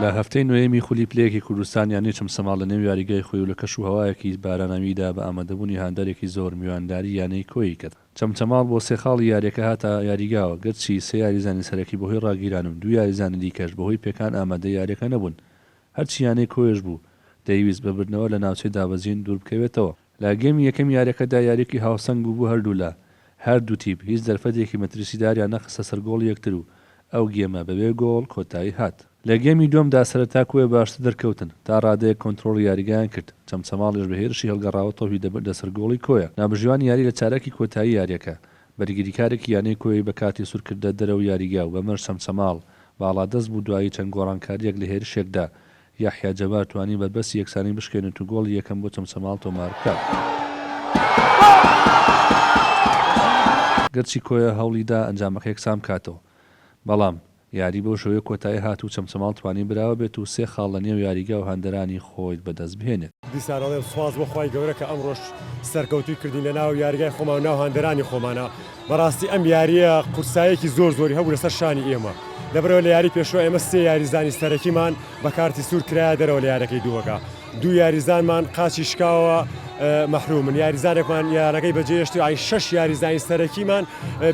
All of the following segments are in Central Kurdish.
لە هەفتەی نوێمی خولی پلەیەکی کوردستان یانی چەمسەماڵ لە نێو یاریگای خۆی و لە کەش و هەوایەکی بارانەویدا بە ئامادەبوونی هاندارێکی زۆر میوانداری یانەی کۆی کرد. چەمچەماڵ بۆ سێ خاڵی یاریەکە هاتە یاریگاوە، گەرچی سێ یاریزانی سەرەکی بەهۆی ڕاگیران و دوو یاریزانی دیکەش بەهۆی پێکان ئامادە یاریەکە نەبوون. هەرچی یانەی کۆیش بوو دەیویست بەبردنەوە لە ناوچەی دابەزین دوور بکەوێتەوە. لە گەمی یەکەم یاریەکەدا یاریەکی هاوسەنگ بوو هەردوو لە هەردوو تیپ هیچ دەرفەتێکی مەترسیداریان نەخستە سەر گۆڵ یەکتر و ئەو گێمە بەبێ گۆڵ کۆتایی هات. لە گەمی دووەمدا سەرەتا کوێ باشتر دەرکەوتن تا ڕادەیە کۆنتڕۆڵ یاریگایان کرد. چەمچەماڵیش بە هێرشی هەڵگەڕاوە تۆپی دەبردە سەر گۆڵی کۆیە. نابژوان یاری لە چارەکی کۆتایی یاریەکە بەرگریکارێکی یانەی کۆی بە کاتی سوورکردە دەرەوە یاریگا و بەمەش چەمچەماڵ باڵادەست بوو دوایی چەند گۆڕانکاریەک لە هێرشێکدا یاحیا جەبار توانی بەربەستی یەکسانی بشکێنێت و گۆڵی یەکەم بۆ چەمچەماڵ تۆمار بکات. گەرچی کۆیە هەوڵیدا ئەنجامەکە یەکسان بکاتەوە، بەڵام یاری بۆ شەوەیە کۆتایی هات و چەمچەماڵ توانی براوە بێت و سێ خاڵ لە نێو یاریگا و هەندەرانی خۆی بەدەست بهێنێت. دیسانەڵێ سواز بۆ خوای گەورە کە ئەمڕۆژ سەرکەوتوی کردین لە ناو یاریگای خۆمان و ناو هەندەرانی خۆمانە. بەڕاستی ئەم یاریە قورسایەکی زۆر زۆری هەبوو لەسەر شانی ئێمە. لەبەرەوە لە یاری پێشەوە ئێمە سێ یاریزانی سەرەکیمان بە کارتی سوور کرایە دەرەوە لە یارەکەی دووەکە. دوو یاریزانمان قاچی شکاوە مەحرومن، یاریزانێکمان یارەکەی بەجێهێشتی ئای 6 یاریزانی سەرەکیمان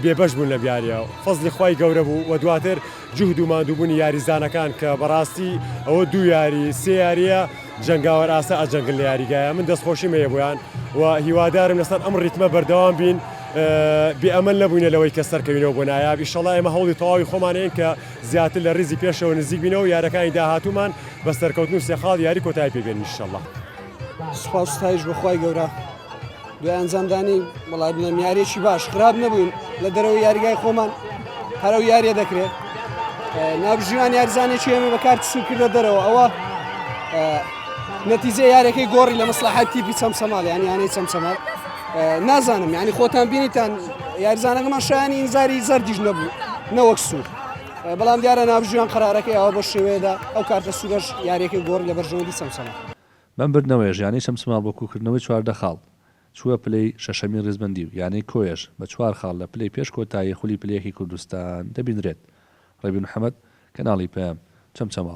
بێبەش بوون لە یاریەوە. فەزلی خوای گەورە بوو و دواتر جوهد و ماندووبوونی یاریزانەکان کە بەڕاستی ئەوە دوو یاری سێ یاریە جەنگاوەر ئاسا ئەجەنگن لە یاریگایە. من دەستخۆشیم هەیە بۆیان و هیوادارم لەسەر ئەم ڕیتمە بەردەوام بین، بێئەمەل نەبووینە لەوەی کە سەرکەوینەوە بۆ نایاب. ئیشەڵا ئێمە هەوڵی تەواوی خۆمانەیەن کە زیاتر لە ڕیزی پێشەوە نزیک بینەوە یارەکانی داهاتوومان بە سەرکەوتن و سێخاڵ یاری کۆتایی پێبێن ئیشەڵا. سوپاس ستایش بەخوای گەورە دوای ئەنجامدانی وەڵای بڵێم یاریێکی باش خراپ نەبووین لە دەرەوەی یاریگای خۆمان هەرەو یاریە دەکرێت. نابژیان یاریزانێکی ئێمە بە کارتی سوور کردە دەرەوە، ئەوە نەتیجەی یارەکەی گۆڕی لە مەسلحەتی تیپی چەمچەماڵ یانەی چەمچەماڵ. نازانم یعنی خۆتان بینیتان یاریزانەکەمان شایانی ئینزاری زەردیش نەبوو نەوەک سوور، بەڵام دیارە نابژیان قەرارەکەی ئەوە بە شێوەیەدا ئەو کارتە سوورەش یاریەکەی گۆڕی لە بەرژەوەندی چەمچەماڵ. بەم بردنەوەی ژیانی چەمچەماڵ بۆ کوکردنەوەی 14 خاڵ چووە پلەی شەشەمی ڕێزبەندی و یانەی کۆیەش بە 4 خاڵ لە پلەی پێش کۆتایی خولی پلەیەکی کوردستان دەبینرێت. ڕێبی محەممەد، کەناڵی پێم، چەمچەماڵ.